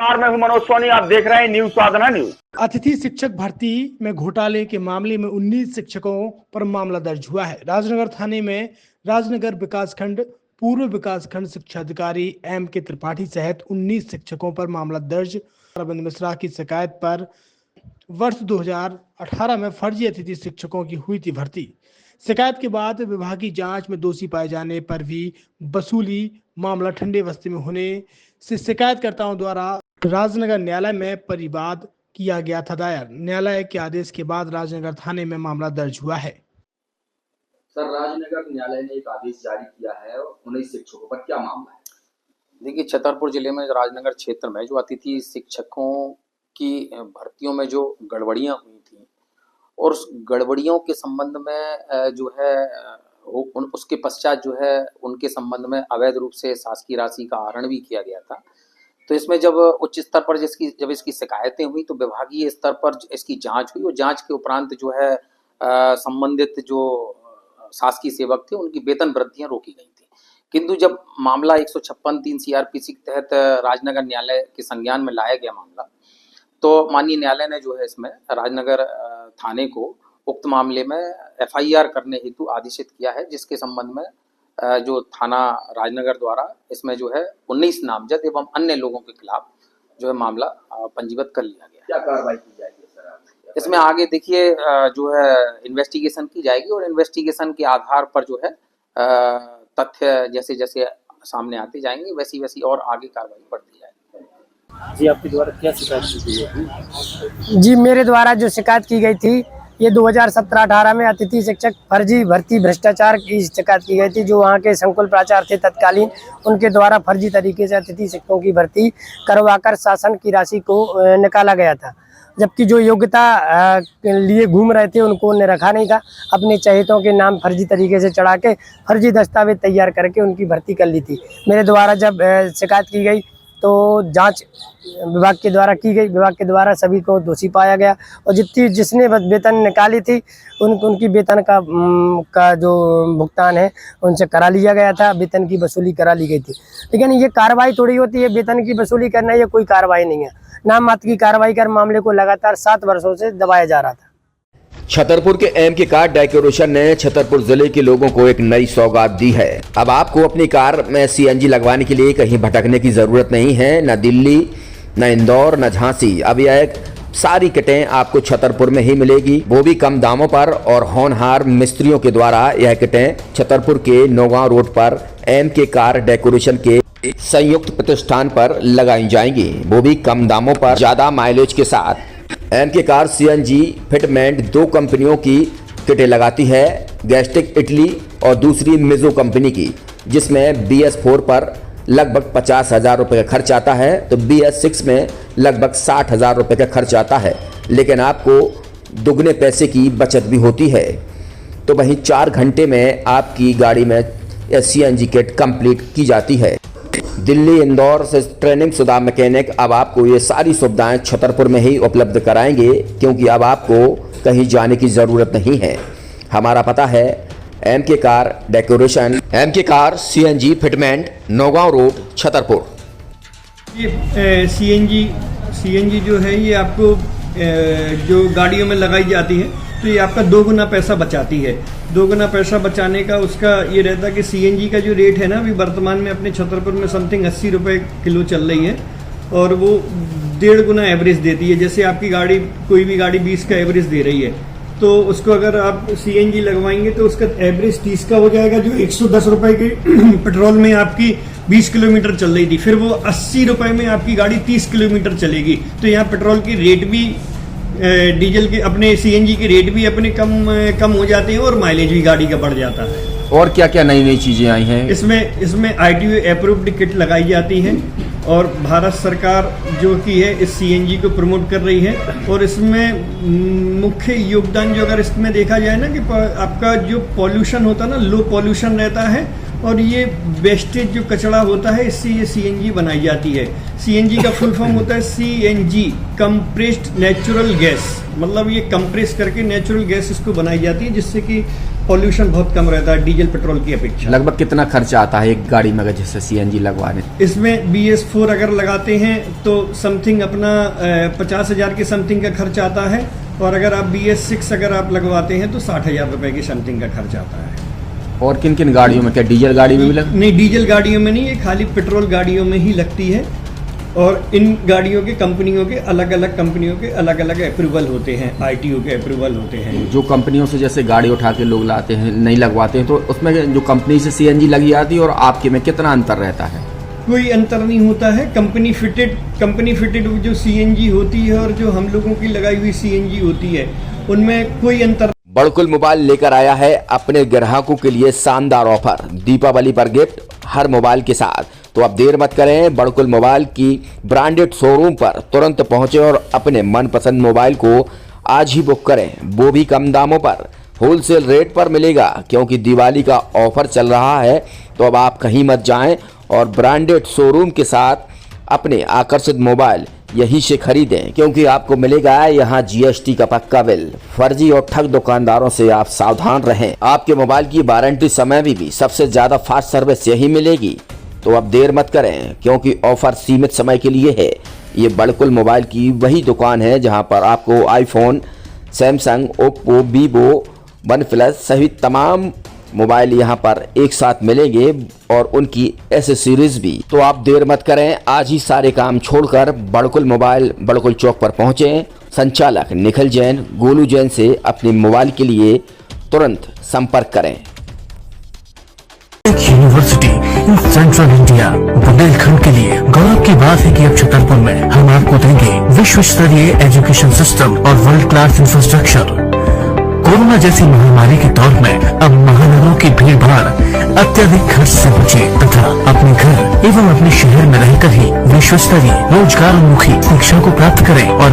मैं हूं मनोज सोनी, आप देख रहे हैं न्यूज साधना न्यूज। अतिथि शिक्षक भर्ती में घोटाले के मामले में 19 शिक्षकों पर मामला दर्ज हुआ है। राजनगर थाने में राजनगर विकासखंड पूर्व विकासखंड शिक्षा अधिकारी एम के त्रिपाठी सहित 19 शिक्षकों पर मामला दर्ज। अरविंद मिश्रा की शिकायत पर वर्ष 2018 में फर्जी अतिथि शिक्षकों की हुई थी भर्ती। शिकायत के बाद विभागीय जांच में दोषी पाए जाने पर भी वसूली मामला ठंडे बस्ते में होने से शिकायतकर्ताओं द्वारा राजनगर न्यायालय में परिवाद किया गया था दायर। न्यायालय के आदेश के बाद राजनगर थाने में मामला दर्ज हुआ है। सर, राजनगर न्यायालय ने एक आदेश जारी किया है 19 शिक्षकों पर, क्या मामला है? देखिए, छतरपुर जिले में राजनगर क्षेत्र में जो अतिथि शिक्षकों की भर्तियों में जो गड़बड़ियां हुई थी और उस गड़बड़ियों के संबंध में जो है उसके पश्चात जो है उनके संबंध में अवैध रूप से शासकीय राशि का आहरण भी किया गया था। तो इसमें जब उच्च स्तर पर जब इसकी शिकायतें हुई तो विभागीय स्तर पर इसकी जांच हुई और जांच के उपरांत जो है संबंधित जो शासकीय सेवक थे उनकी वेतन वृद्धियां रोकी गई थी। किंतु जब मामला 156(3) CRPC के तहत राजनगर न्यायालय के संज्ञान में लाया गया मामला, तो माननीय न्यायालय ने जो है इसमें राजनगर थाने को उक्त मामले में FIR करने हेतु आदेशित किया है, जिसके संबंध में जो थाना राजनगर द्वारा इसमें जो है 19 नामजद एवं अन्य लोगों के खिलाफ जो है मामला पंजीबद्ध कर लिया गया। क्या कार्रवाई की जाएगी सर? इसमें आगे देखिए जो है इन्वेस्टिगेशन की जाएगी और इन्वेस्टिगेशन के आधार पर जो है तथ्य जैसे जैसे सामने आते जाएंगे वैसी वैसी और आगे कार्रवाई बढ़ती जाएगी। जी, आपके द्वारा क्या शिकायत की गई? जी, मेरे द्वारा जो शिकायत की गई थी ये 2017-18 में अतिथि शिक्षक फर्जी भर्ती भ्रष्टाचार की शिकायत की गई थी। जो वहाँ के संकुल प्राचार्य थे तत्कालीन, उनके द्वारा फर्जी तरीके से अतिथि शिक्षकों की भर्ती करवाकर शासन की राशि को निकाला गया था, जबकि जो योग्यता लिए घूम रहे थे उनको उन्हें रखा नहीं था। अपने चहेतों के नाम फर्जी तरीके से चढ़ा के फर्जी दस्तावेज तैयार करके उनकी भर्ती कर ली थी। मेरे द्वारा जब शिकायत की गई तो जांच विभाग के द्वारा की गई, विभाग के द्वारा सभी को दोषी पाया गया और जिसने वेतन निकाली थी उनकी वेतन का जो भुगतान है उनसे करा लिया गया था, वेतन की वसूली करा ली गई थी। लेकिन ये कार्रवाई थोड़ी होती है, वेतन की वसूली करना ये कोई कार्रवाई नहीं है। नाम मात्र की कार्रवाई कर मामले को लगातार 7 वर्षों से दबाया जा रहा था। छतरपुर के एम के कार डेकोरेशन ने छतरपुर जिले के लोगों को एक नई सौगात दी है। अब आपको अपनी कार में CNG लगवाने के लिए कहीं भटकने की जरूरत नहीं है, न दिल्ली, न इंदौर, न झांसी। अब यह सारी किटें आपको छतरपुर में ही मिलेगी, वो भी कम दामों पर और होनहार मिस्त्रियों के द्वारा। यह किटें छतरपुर के नौगांव रोड पर एम के कार डेकोरेशन के संयुक्त प्रतिष्ठान पर लगाई जाएंगी, वो भी कम दामों पर, ज्यादा माइलेज के साथ। एम के कार CNG फिटमेंट 2 कंपनियों की किटें लगाती है, गैस्टिक इटली और दूसरी मिजो कंपनी की, जिसमें BS4 पर लगभग 50,000 रुपये का खर्च आता है तो BS6 में लगभग 60,000 रुपये का खर्च आता है। लेकिन आपको दुगने पैसे की बचत भी होती है। तो वहीं 4 घंटे में आपकी गाड़ी में CNG किट कंप्लीट की जाती है। दिल्ली, इंदौर से ट्रेनिंग शुदा मैकेनिक अब आपको ये सारी सुविधाएं छतरपुर में ही उपलब्ध कराएंगे, क्योंकि अब आपको कहीं जाने की ज़रूरत नहीं है। हमारा पता है एम के कार डेकोरेशन, एम के car CNG fitment, Naugaon road, Chhatarpur. ये CNG जो है ये आपको जो गाड़ियों में लगाई जाती है तो ये आपका 2 गुना पैसा बचाती है। 2 गुना पैसा बचाने का उसका ये रहता है कि CNG का जो रेट है ना, अभी वर्तमान में अपने छतरपुर में समथिंग 80 रुपये किलो चल रही है और वो 1.5 गुना एवरेज देती है। जैसे आपकी गाड़ी, कोई भी गाड़ी 20 का एवरेज दे रही है तो उसको अगर आप CNG लगवाएंगे तो उसका एवरेज 30 का हो जाएगा। जो 110 रुपये की पेट्रोल में आपकी 20 किलोमीटर चल रही थी, फिर वो 80 रुपये में आपकी गाड़ी 30 किलोमीटर चलेगी। तो यहाँ पेट्रोल की रेट भी, डीजल के, अपने CNG के रेट भी अपने कम हो जाते हैं और माइलेज भी गाड़ी का बढ़ जाता है। और क्या क्या नई चीजें आई हैं? इसमें ITO अप्रूव्ड किट लगाई जाती है और भारत सरकार जो की है इस CNG को प्रमोट कर रही है। और इसमें मुख्य योगदान जो अगर इसमें देखा जाए ना कि आपका जो पॉल्यूशन होता है ना, लो पॉल्यूशन रहता है और ये वेस्टेज जो कचरा होता है इससे ये CNG बनाई जाती है। CNG का फुल फॉर्म होता है CNG, कंप्रेस्ड नेचुरल गैस। मतलब ये कंप्रेस करके नेचुरल गैस इसको बनाई जाती है, जिससे कि पॉल्यूशन बहुत कम रहता है डीजल पेट्रोल की अपेक्षा। लगभग कितना खर्चा आता है एक गाड़ी में अगर जैसे सीएनजी लगवाने? इसमें BS4 अगर लगाते हैं तो समथिंग अपना 50,000 के समथिंग का खर्च आता है, और अगर आप BS6 अगर आप लगवाते हैं तो 60,000 रुपए की समथिंग का खर्च आता है। और किन किन गाड़ियों में, क्या डीजल गाड़ी में भी लग? नहीं, डीजल गाड़ियों में नहीं, ये खाली पेट्रोल गाड़ियों में ही लगती है। और इन गाड़ियों के कंपनियों के अलग अलग अप्रूवल होते हैं, ITO के अप्रूवल होते हैं। जो कंपनियों से जैसे गाड़ी उठा के लोग लाते हैं, नहीं लगवाते हैं, तो उसमें जो कंपनी से सीएनजी लगी आती है और आपके में कितना अंतर रहता है? कोई अंतर नहीं होता है। कंपनी फिटेड जो CNG होती है और जो हम लोगों की लगाई हुई CNG होती है, उनमें कोई अंतर। बड़कुल मोबाइल लेकर आया है अपने ग्राहकों के लिए शानदार ऑफर, दीपावली पर गिफ्ट हर मोबाइल के साथ। तो अब देर मत करें, बड़कुल मोबाइल की ब्रांडेड शोरूम पर तुरंत पहुंचे और अपने मनपसंद मोबाइल को आज ही बुक करें, वो भी कम दामों पर, होलसेल रेट पर मिलेगा, क्योंकि दिवाली का ऑफर चल रहा है। तो अब आप कहीं मत जाएं और ब्रांडेड शोरूम के साथ अपने आकर्षित मोबाइल यहीं से खरीदें, क्योंकि आपको मिलेगा यहाँ GST का पक्का बिल। फर्जी और ठग दुकानदारों से आप सावधान रहें। आपके मोबाइल की वारंटी समय में भी सबसे ज्यादा फास्ट सर्विस यही मिलेगी। तो अब देर मत करें, क्योंकि ऑफर सीमित समय के लिए है। ये बड़कुल मोबाइल की वही दुकान है जहां पर आपको iPhone, Samsung, Oppo, Vivo, OnePlus सहित तमाम मोबाइल यहां पर एक साथ मिलेंगे और उनकी एसेसरीज भी। तो आप देर मत करें, आज ही सारे काम छोड़कर बड़कुल मोबाइल बड़कुल चौक पर पहुंचें। संचालक निखिल जैन, गोलू जैन से अपने मोबाइल के लिए तुरंत संपर्क करें। University in central India Bundelkhand के लिए गौरव की बात है कि अब छतरपुर में हम आपको देंगे विश्व स्तरीय एजुकेशन सिस्टम और वर्ल्ड क्लास इंफ्रास्ट्रक्चर। कोरोना जैसी महामारी के दौर में अब महानगरों की भीड़ भाड़ अत्यधिक खर्च से बचे तथा अपने घर एवं अपने शहर में रहकर ही विश्व स्तरीय रोजगार उन्मुखी शिक्षा को प्राप्त करें और